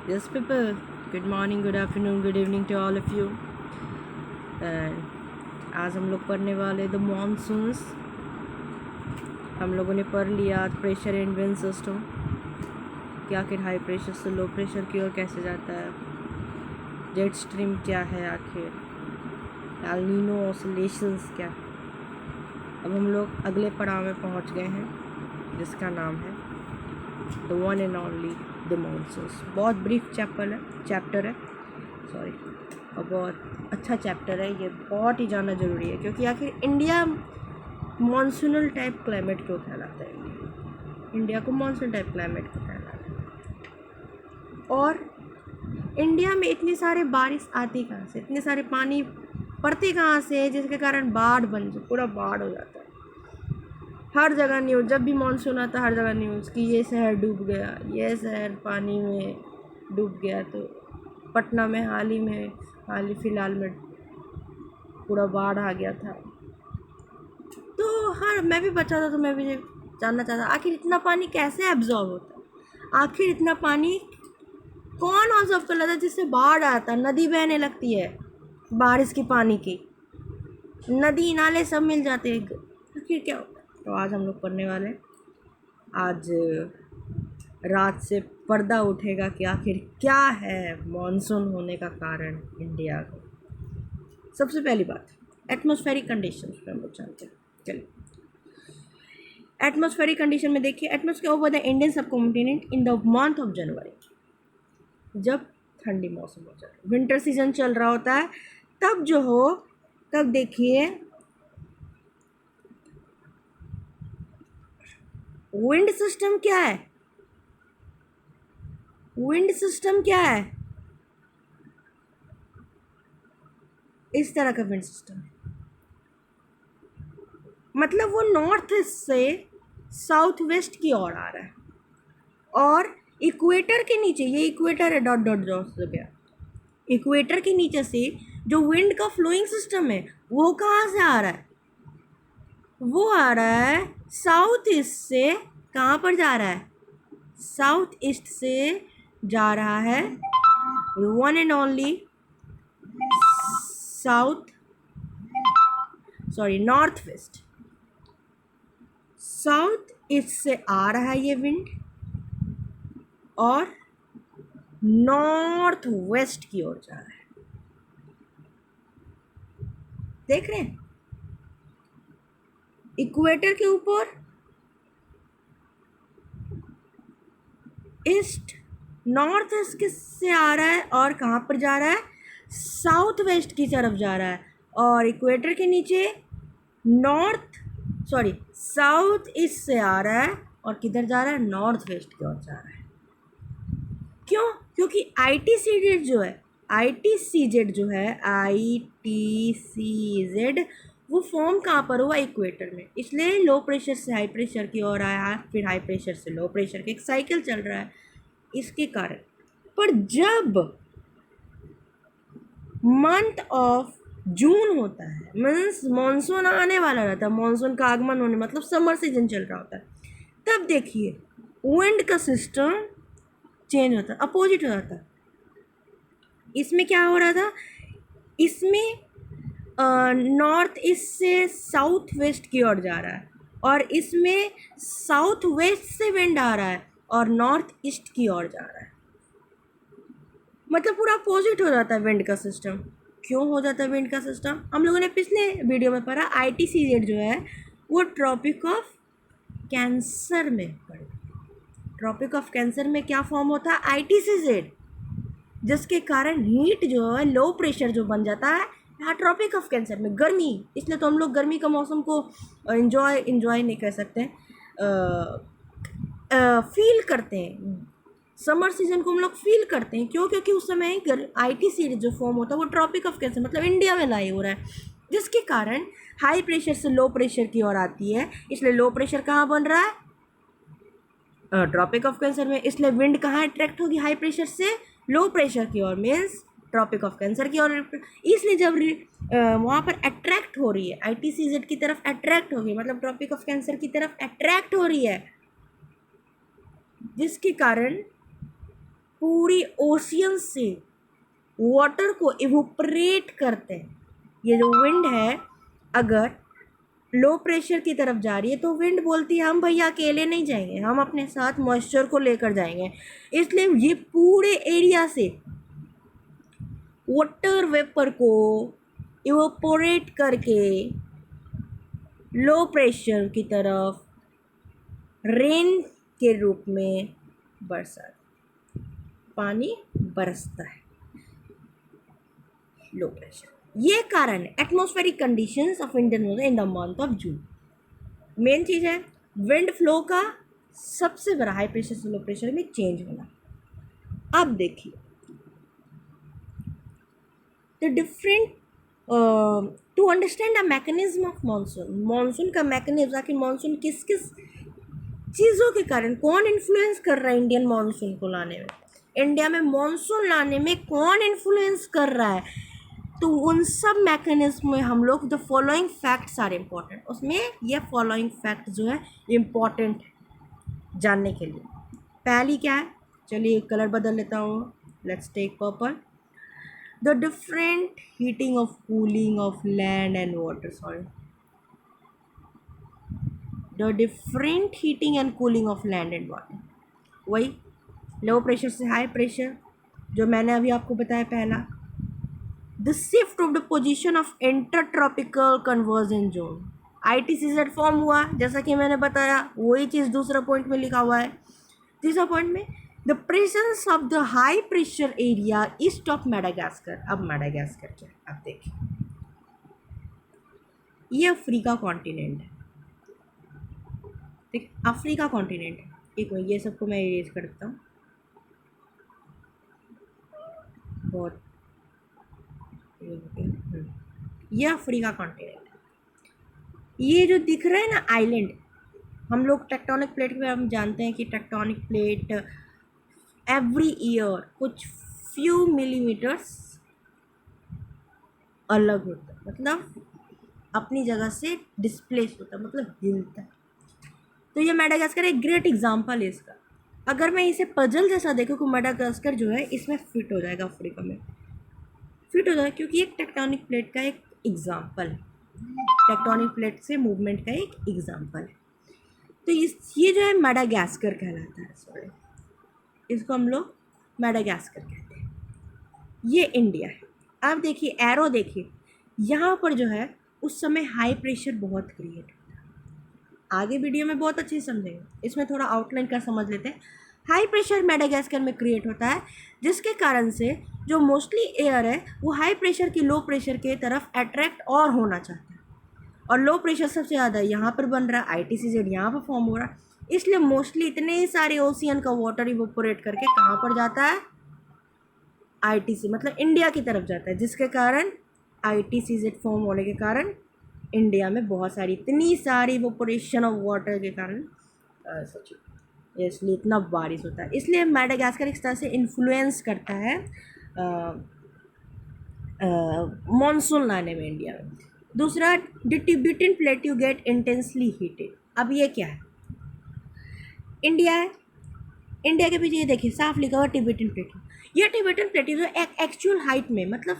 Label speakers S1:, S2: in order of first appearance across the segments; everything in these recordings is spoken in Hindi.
S1: Yes, people. Good morning, good afternoon, good evening to all of you. And आज हम लोग पढ़ने वाले द मॉनसून्स. हम लोगों ने पढ़ लिया आज प्रेशर एंड विंड सिस्टम कि आखिर हाई प्रेशर से लो प्रेशर की ओर कैसे जाता है, जेट स्ट्रीम क्या है, आखिर एल नीनो ऑसिलेशंस क्या है. अब हम लोग अगले पड़ाव में पहुंच गए हैं जिसका नाम है the one and only the monsoons. बहुत ब्रीफ चैप्टर है सॉरी, और बहुत अच्छा चैप्टर है ये. बहुत ही जानना ज़रूरी है क्योंकि आखिर इंडिया मॉनसूनल टाइप क्लाइमेट क्यों कहलाता है. इंडिया को मॉनसून टाइप क्लाइमेट क्यों कहलाता है, और इंडिया में इतनी सारे बारिश आती कहाँ से, इतने सारे पानी पड़ते कहाँ से, जिसके कारण बाढ़ बन जाए, पूरा बाढ़ हो जाता है. हर जगह न्यूज़, जब भी मानसून आता है हर जगह न्यूज़ कि ये शहर डूब गया, ये शहर पानी में डूब गया. तो पटना में हाल ही फिलहाल में पूरा बाढ़ आ गया था. तो हाँ, मैं भी बचा था तो मैं भी जानना चाहता आखिर इतना पानी कैसे एब्जॉर्ब होता है, आखिर इतना पानी कौन ऑब्जर्व कर लेता है जिससे बाढ़ आता है, नदी बहने लगती है बारिश के पानी की, नदी नाले सब मिल जाते हैं, आखिर क्या होता है. तो आज हम लोग पढ़ने वाले हैं. आज रात से पर्दा उठेगा कि आखिर क्या है मॉनसून होने का कारण इंडिया को. सबसे पहली बात एटमॉस्फेरिक कंडीशंस पे हम लोग जानते हैं. चलिए, एटमॉस्फेरिक कंडीशन में देखिए, एटमॉस्फेयर ओवर द इंडियन सब continent in the month of January, जब ठंडी मौसम हो जाए, विंटर सीजन चल रहा होता है, तब जो हो तब देखिए विंड सिस्टम क्या है. विंड सिस्टम क्या है, इस तरह का विंड सिस्टम है. मतलब वो नॉर्थ से साउथ वेस्ट की ओर आ रहा है, और इक्वेटर के नीचे, ये इक्वेटर है, डॉट डॉट डॉट हो गया, इक्वेटर के नीचे से जो विंड का फ्लोइंग सिस्टम है वो कहाँ से आ रहा है, वो आ रहा है साउथ ईस्ट से. कहाँ पर जा रहा है, साउथ ईस्ट से जा रहा है, one and only north west. South east से आ रहा है ये विंड और नॉर्थ वेस्ट की ओर जा रहा है. देख रहे हैं, इक्वेटर के ऊपर ईस्ट, नॉर्थ ईस्ट से आ रहा है और कहाँ पर जा रहा है, साउथ वेस्ट की तरफ जा रहा है. और इक्वेटर के नीचे साउथ ईस्ट से आ रहा है और किधर जा रहा है, नॉर्थ वेस्ट की ओर जा रहा है. क्यों, क्योंकि आई टी सी जेड वो फॉर्म कहाँ पर हुआ, इक्वेटर में. इसलिए लो प्रेशर से हाई प्रेशर की ओर आया, फिर हाई प्रेशर से लो प्रेशर की एक साइकिल चल रहा है इसके कारण. पर जब मंथ ऑफ जून होता है, मीन्स मानसून आने वाला रहता है, मानसून का आगमन होने मतलब समर सीजन चल रहा होता है, तब देखिए विंड का सिस्टम चेंज होता है, अपोजिट हो जाता है. इसमें क्या हो रहा था, इसमें नॉर्थ ईस्ट से साउथ वेस्ट की ओर जा रहा है, और इसमें साउथ वेस्ट से विंड आ रहा है और नॉर्थ ईस्ट की ओर जा रहा है. मतलब पूरा अपोजिट हो जाता है विंड का सिस्टम. क्यों हो जाता है विंड का सिस्टम, हम लोगों ने पिछले वीडियो में पढ़ा. ITCZ जो है वो ट्रॉपिक ऑफ कैंसर में पढ़ा. ट्रॉपिक ऑफ कैंसर में क्या फॉर्म होता है, ITCZ, जिसके कारण हीट जो है, लो प्रेशर जो बन जाता है यहाँ ट्रॉपिक ऑफ कैंसर में. गर्मी, इसलिए तो हम लोग गर्मी का मौसम को इंजॉय नहीं कर सकते, फील करते हैं. समर सीजन को हम लोग फील करते हैं. क्यों, क्योंकि उस समय ITC जो फॉर्म होता है वो ट्रॉपिक ऑफ कैंसर मतलब इंडिया में लाई हो रहा है, जिसके कारण हाई प्रेशर से लो प्रेशर की ओर आती है. इसलिए लो प्रेशर कहाँ बन रहा है, ट्रॉपिक ऑफ कैंसर में. इसलिए विंड कहाँ अट्रैक्ट होगी, हाई प्रेशर से लो प्रेशर की ओर, मीन्स ट्रॉपिक ऑफ कैंसर की ओर. इसलिए जब वहाँ पर अट्रैक्ट हो रही है, ITCZ की तरफ अट्रैक्ट हो रही है, मतलब ट्रॉपिक ऑफ कैंसर की तरफ अट्रैक्ट हो रही है, जिसके कारण पूरी ओशियन से वाटर को इवोपरेट करते हैं। ये जो विंड है अगर लो प्रेशर की तरफ जा रही है तो विंड बोलती है हम भैया अकेले नहीं जाएंगे, हम अपने साथ मॉइस्चर को लेकर जाएंगे। इसलिए ये पूरे एरिया से वाटर वेपर को इवोपोरेट करके लो प्रेशर की तरफ रेन के रूप में बरसात, पानी बरसता है लो प्रेशर। ये कारण atmospheric conditions of Indian ocean in the month of June. Main चीज़ है विंड फ्लो का सबसे बड़ा हाई प्रेशर से लो प्रेशर में चेंज होना। अब देखिए the different to understand the mechanism of monsoon, monsoon का मैकेनिज्म, आखिर मानसून किस किस चीज़ों के कारण, कौन इन्फ्लुएंस कर रहा है इंडियन मानसून को लाने में, इंडिया में मानसून लाने में कौन इन्फ्लुएंस कर रहा है। तो उन सब मैकेनिज्म में हम लोग the following facts are important, उसमें ये फॉलोइंग फैक्ट जो है इम्पॉर्टेंट जानने के लिए। पहली क्या है, चलिए कलर बदल लेता हूँ, let's take purple. The different heating of cooling of land and water, sorry, the different heating and cooling of land and water, वही लो प्रेशर से हाई प्रेशर जो मैंने अभी आपको बताया पहला। The shift of the position of intertropical convergence zone, ITCZ form हुआ जैसा कि मैंने बताया, वही चीज़ दूसरा पॉइंट में लिखा हुआ है। तीसरा पॉइंट में the presence of the high pressure area east of Madagascar. अब मैडागास्कर क्या है, अब देखिए ये अफ्रीका कॉन्टिनेंट है, ठीक, अफ्रीका कॉन्टिनेंट है। एक मिनट, ये सबको मैं इरेज कर देता हूँ, बहुत ये अफ्रीका कॉन्टिनेंट। ये जो दिख रहा है ना आइलैंड, हम लोग टेक्टोनिक प्लेट पे हम जानते हैं कि टेक्टोनिक प्लेट एवरी ईयर कुछ फ्यू मिलीमीटर्स अलग होता है, मतलब अपनी जगह से डिस्प्लेस होता है, मतलब हिलता है। तो ये मैडागास्कर एक ग्रेट एग्जांपल है इसका। अगर मैं इसे पजल जैसा देखूँ तो मैडागास्कर जो है इसमें फिट हो जाएगा, अफ्रीका में फिट हो जाएगा, क्योंकि एक टेक्टोनिक प्लेट का एक एग्जांपल है, टेक्टोनिक प्लेट से मूवमेंट का एक एग्जांपल है। तो ये जो है मैडागास्कर कहलाता है, सॉरी इसको हम लोग मैडागास्कर कहते हैं। ये इंडिया है। अब देखिए एरो देखिए, यहाँ पर जो है उस समय हाई प्रेशर बहुत क्रिएट होता है, आगे वीडियो में बहुत अच्छे से समझेंगे, इसमें थोड़ा आउटलाइन का समझ लेते हैं। हाई प्रेशर मैडागास्कर में क्रिएट होता है, जिसके कारण से जो मोस्टली एयर है वो हाई प्रेशर की लो प्रेशर के तरफ अट्रैक्ट और होना चाहता है, और लो प्रेशर सबसे ज़्यादा यहाँ पर बन रहा है, ITCZ यहाँ पर फॉर्म हो रहा है। इसलिए मोस्टली इतने सारे ओशियन का वाटर इवोपोरेट करके कहाँ पर जाता है, ITC मतलब इंडिया की तरफ जाता है, जिसके कारण ITCZ फॉर्म होने के कारण इंडिया में बहुत सारी इतनी सारी इवोपोरेशन ऑफ वाटर के कारण इसलिए इतना बारिश होता है। इसलिए मैडागास्कर इस तरह से इन्फ्लुएंस करता है मॉनसून लाने में इंडिया में। दूसरा, the Tibetan plateau get intensely heated. अब ये क्या है, इंडिया है, इंडिया के पीछे ये देखिए साफ लिखा हुआ टिबेटन प्लेट्यू। ये टिबेटन प्लेट्यू जो एक एक्चुअल हाइट में, मतलब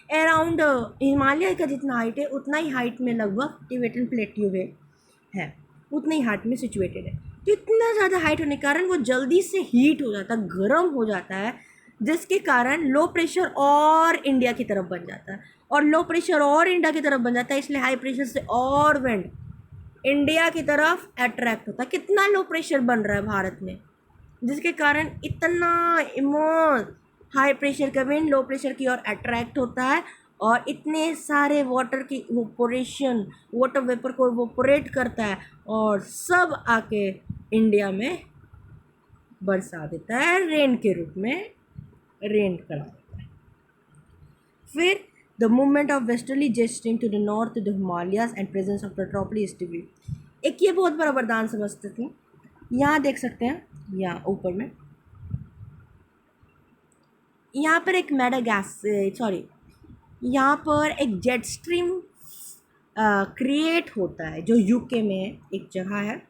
S1: अराउंड हिमालय का जितना हाइट है उतना ही हाइट में लगभग टिबेटन प्लेट्यू है, उतना ही हाइट में सिचुएटेड है। तो इतना ज़्यादा हाइट होने के कारण वो जल्दी से हीट हो जाता है, गर्म हो जाता है, जिसके कारण लो प्रेशर और इंडिया की तरफ बन जाता है, और लो प्रेशर और इंडिया की तरफ बन जाता है, इसलिए हाई प्रेशर से और विंड इंडिया की तरफ अट्रैक्ट होता है। कितना लो प्रेशर बन रहा है भारत में, जिसके कारण इतना इमोस हाई प्रेशर का विंड लो प्रेशर की ओर अट्रैक्ट होता है, और इतने सारे वाटर की इवोपोरेशन, वाटर वेपर को इवोपोरेट करता है, और सब आके इंडिया में बरसा देता है, रेन के रूप में रेन करा देता है। फिर the movement of westerly jet stream to the north the Himalayas and presence of metropolis स्टिवी। एक ये बहुत बड़ा वरदान समझते थे, यहाँ देख सकते हैं, यहाँ ऊपर में यहाँ पर एक यहाँ पर एक जेट स्ट्रीम क्रिएट होता है, जो यूके में एक जगह है,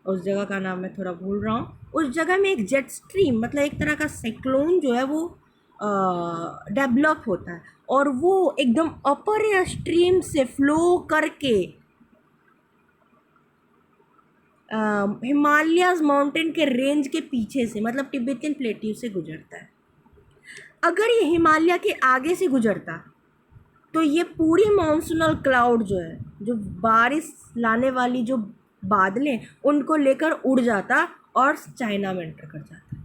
S1: उस जगह का नाम मैं थोड़ा भूल रहा हूँ, उस जगह में एक जेट स्ट्रीम मतलब एक तरह का साइक्लोन जो है वो डेवलप होता है और वो एकदम अपर स्ट्रीम से फ्लो करके हिमालयाज माउंटेन के रेंज के पीछे से मतलब तिब्बतियन प्लेट्यू से गुजरता है। अगर ये हिमालय के आगे से गुजरता तो ये पूरी मानसूनल क्लाउड जो है, जो बारिश लाने वाली जो बादलें, उनको लेकर उड़ जाता और चाइना में एंटर कर जाता।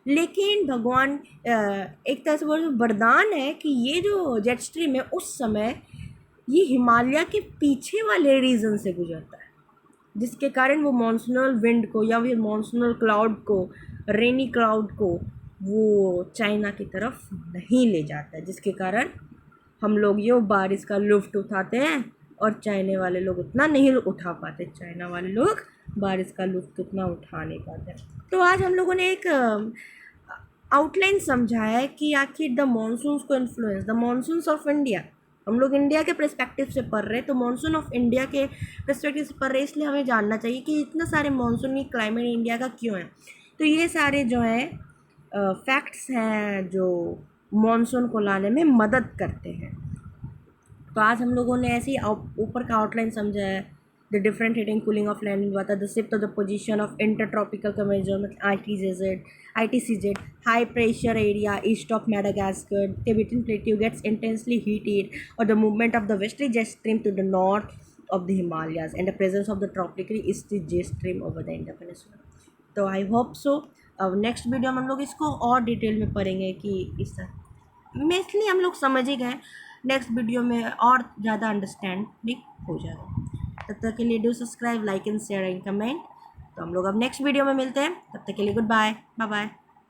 S1: लेकिन भगवान एक तरह से बोलो वरदान है कि ये जो जेट स्ट्रीम है उस समय ये हिमालय के पीछे वाले रीजन से गुजरता है, जिसके कारण वो मानसूनल विंड को या फिर मानसूनल क्लाउड को, रेनी क्लाउड को वो चाइना की तरफ नहीं ले जाता है, जिसके कारण हम लोग ये बारिश का लुफ्त उठाते हैं और चाइना वाले लोग उतना नहीं उठा पाते। चाइना वाले लोग बारिश का लुफ्त उतना उठा नहीं पाते। तो आज हम लोगों ने एक आउटलाइन समझा है कि आखिर द मानसून्स को influence, the monsoons of India, हम लोग इंडिया के पर्सपेक्टिव से पढ़ रहे हैं तो मानसून ऑफ इंडिया के पर्सपेक्टिव से पढ़ रहे हैं, इसलिए हमें जानना चाहिए कि इतने सारे मानसूनी क्लाइमेट इंडिया का क्यों है। तो ये सारे जो हैं फैक्ट्स हैं जो मानसून को लाने में मदद करते हैं। तो आज हम लोगों ने ऐसे ही ऊपर का आउटलाइन समझा है। The different heating cooling of land हुआ था, the shift of the position of intertropical convention ITCZ, high pressure area east of Madagascar, Tibetan Plateau gets intensely heated, or the movement of the westerly jet stream to the north of the Himalayas, and the presence of the tropical easterly jet stream over the Indian Peninsula. तो आई होप सो अब नेक्स्ट वीडियो में हम लोग इसको और डिटेल में पढ़ेंगे कि इस तरह मेनली हम लोग समझ ही गए, नेक्स्ट वीडियो में और ज़्यादा अंडरस्टैंड भी हो जाएगा। तब तक के लिए do subscribe, like and share and comment. तो हम लोग अब नेक्स्ट वीडियो में मिलते हैं, तब तक के लिए गुड बाय, बाय बाय।